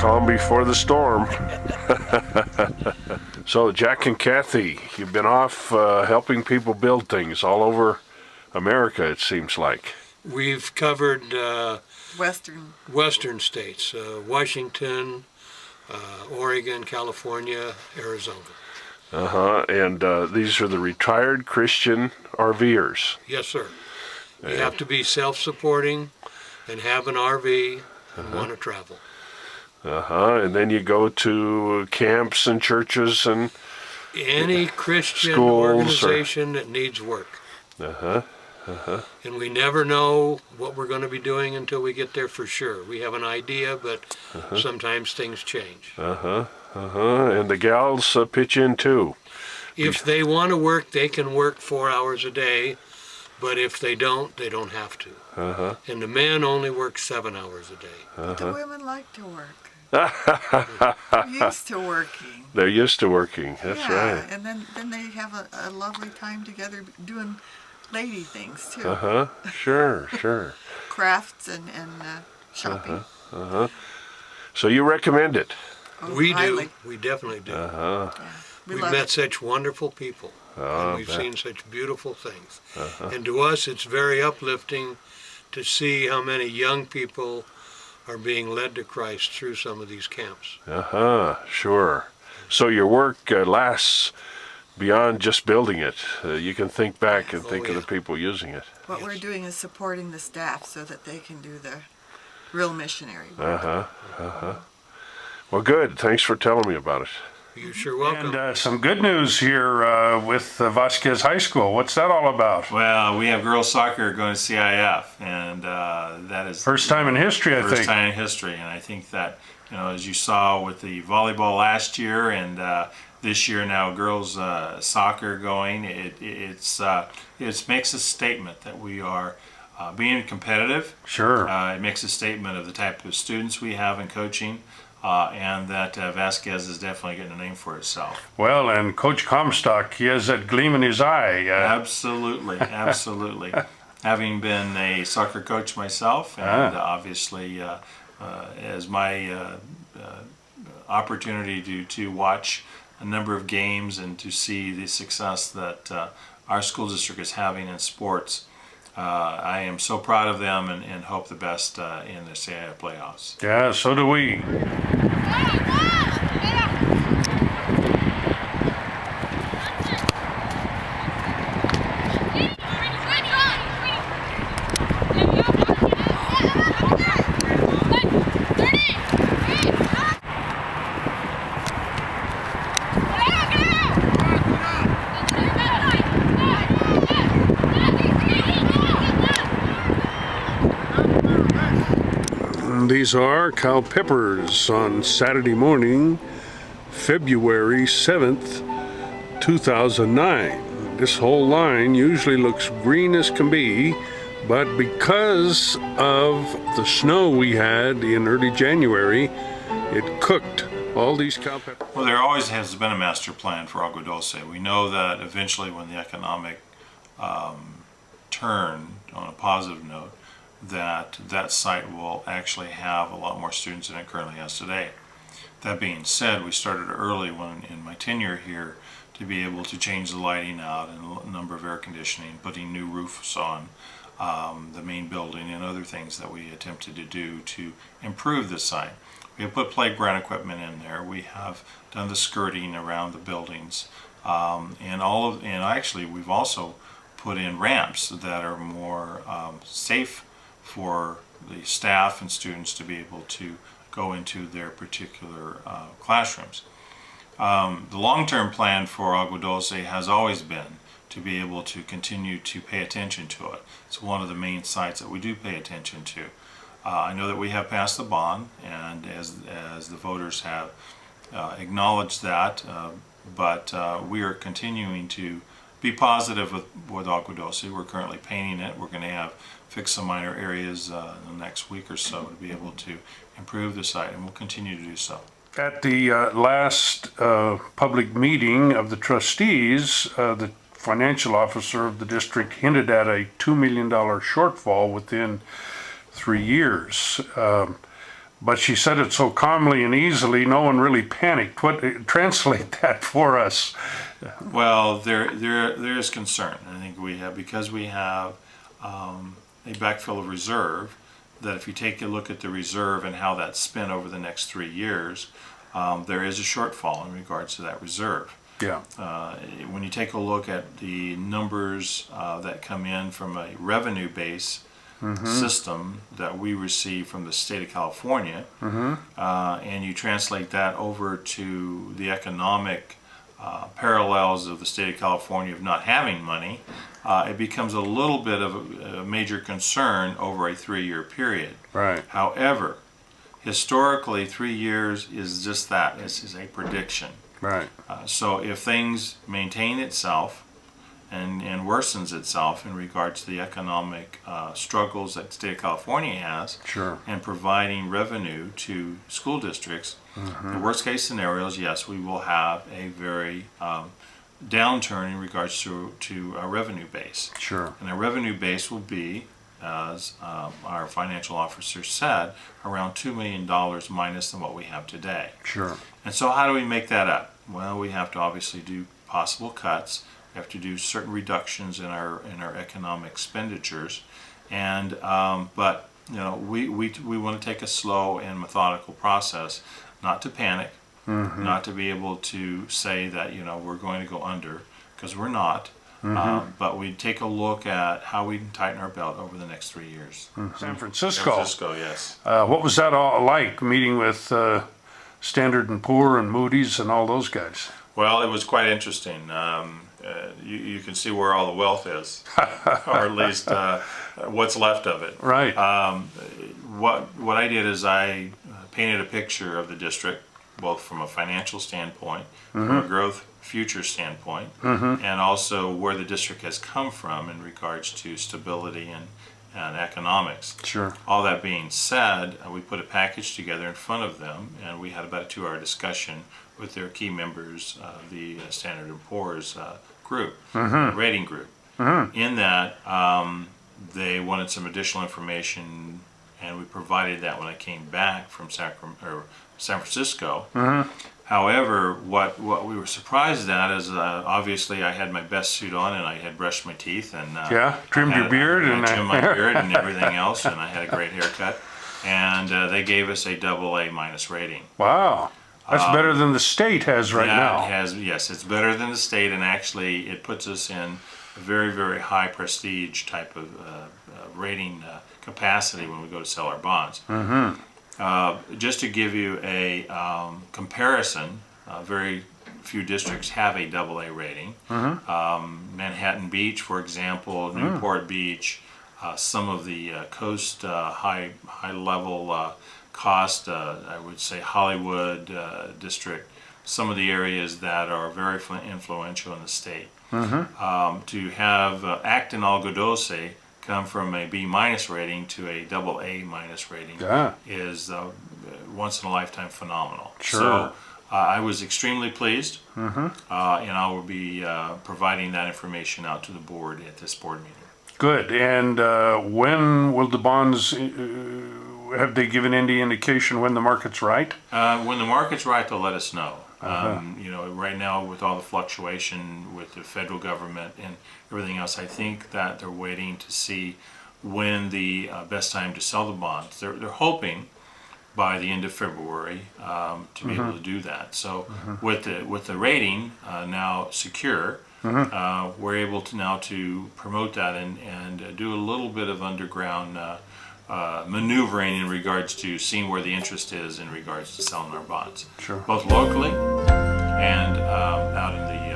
calm before the storm. So Jack and Kathy, you've been off helping people build things all over America, it seems like. We've covered Western states, Washington, Oregon, California, Arizona. And these are the retired Christian RV'ers. Yes, sir. You have to be self-supporting and have an RV and want to travel. And then you go to camps and churches and any Christian schools organization that needs work. And we never know what we're going to be doing until we get there for sure. We have an idea, but sometimes things change. And the gals pitch in too. If they want to work, they can work 4 hours a day, but if they don't have to. And the men only work 7 hours a day. The women like to work. They're used to working. They're used to working, that's right. And then they have a lovely time together doing lady things too. Sure. Crafts and shopping. So you recommend it? Oh, we highly. do. We definitely do. Yeah, We've met such wonderful people, and we've seen such beautiful things. And to us, it's very uplifting to see how many young people are being led to Christ through some of these camps. Sure. So your work lasts beyond just building it. You can think back and think of the people using it. What we're doing is supporting the staff so that they can do the real missionary work. Well, good. Thanks for telling me about it. You're sure welcome. And some good news here with Vasquez High School. What's that all about? Well, we have girls soccer going to CIF, and that is first time in history, I think. First time in history, and I think that, as you saw with the volleyball last year and this year now girls soccer going, it makes a statement that we are being competitive. Sure. It makes a statement of the type of students we have in coaching. And that Vasquez is definitely getting a name for itself. Well, and Coach Comstock, he has that gleam in his eye. Absolutely. Having been a soccer coach myself, and obviously as my opportunity to watch a number of games and to see the success that our school district is having in sports, I am so proud of them and hope the best in the CIF playoffs. Yeah, so do we. These are cow peppers on Saturday morning, February 7th, 2009. This whole line usually looks green as can be, but because of the snow we had in early January, it cooked all these cow peppers. Well, there always has been a master plan for Agua Dulce. We know that eventually when the economic turn on a positive note, that site will actually have a lot more students than it currently has today. That being said, we started early in my tenure here to be able to change the lighting out and a number of air conditioning, putting new roofs on the main building and other things that we attempted to do to improve the site. We have put playground equipment in there. We have done the skirting around the buildings, and actually we've also put in ramps that are more safe for the staff and students to be able to go into their particular classrooms. The long-term plan for Agua Dulce has always been to be able to continue to pay attention to it. It's one of the main sites that we do pay attention to. I know that we have passed the bond, and as the voters have acknowledged that, but we are continuing to be positive with Agua Dulce. We're currently painting it. We're going to fix some minor areas in the next week or so to be able to improve the site, and we'll continue to do so. At the last public meeting of the trustees, the financial officer of the district hinted at a $2 million shortfall within 3 years. but she said it so calmly and easily, no one really panicked. What, translate that for us. Well, there is concern. I think because we have a backfill of reserve, that if you take a look at the reserve and how that's spent over the next 3 years, there is a shortfall in regards to that reserve. Yeah. When you take a look at the numbers that come in from a revenue base system that we receive from the state of California, and you translate that over to the economic parallels of the state of California of not having money, it becomes a little bit of a major concern over a 3-year period. Right. However, historically, 3 years is just that. This is a prediction. Right. So if things maintain itself and worsens itself in regards to the economic struggles that the state of California has, Sure. and providing revenue to school districts, the worst case scenario is, yes, we will have a very downturn in regards to our revenue base. Sure. And our revenue base will be, as our financial officer said, around $2 million minus than what we have today. Sure. And so how do we make that up? Well, we have to obviously do possible cuts. We have to do certain reductions in our economic expenditures, and but you know we want to take a slow and methodical process, not to panic, not to be able to say that we're going to go under, because we're not. But we take a look at how we can tighten our belt over the next 3 years. San Francisco. San Francisco, yes. What was that all like, meeting with Standard & Poor and Moody's and all those guys? Well, it was quite interesting. You can see where all the wealth is, or at least what's left of it. Right. What I did is I painted a picture of the district, both from a financial standpoint, from a growth future standpoint, and also where the district has come from in regards to stability and economics. Sure. All that being said, we put a package together in front of them, and we had about a 2-hour discussion with their key members of the Standard & Poor's group, rating group. In that, they wanted some additional information, and we provided that when I came back from San Francisco. However, what we were surprised at is obviously I had my best suit on and I had brushed my teeth and trimmed your beard and trimmed my beard and everything else, and I had a great haircut, and they gave us a AA- rating. Wow. That's better than the state has right now. Yes, it's better than the state, and actually it puts us in a very, very high prestige type of rating capacity when we go to sell our bonds. Just to give you a comparison, very few districts have a AA rating. Manhattan Beach, for example, Newport Beach, some of the coast high level cost, I would say Hollywood district, some of the areas that are very influential in the state. To have Acton Agua Dulce come from a B- rating to a AA- rating is once in a lifetime phenomenal. Sure. So I was extremely pleased, and I will be providing that information out to the board at this board meeting. Good. And when will the bonds, have they given any indication when the market's right? When the market's right, they'll let us know. Right now with all the fluctuation with the federal government and everything else, I think that they're waiting to see when the best time to sell the bonds. They're hoping by the end of February to be able to do that. So with the rating now secure, we're able to now to promote that and do a little bit of underground maneuvering in regards to seeing where the interest is in regards to selling our bonds, Sure. both locally and out in the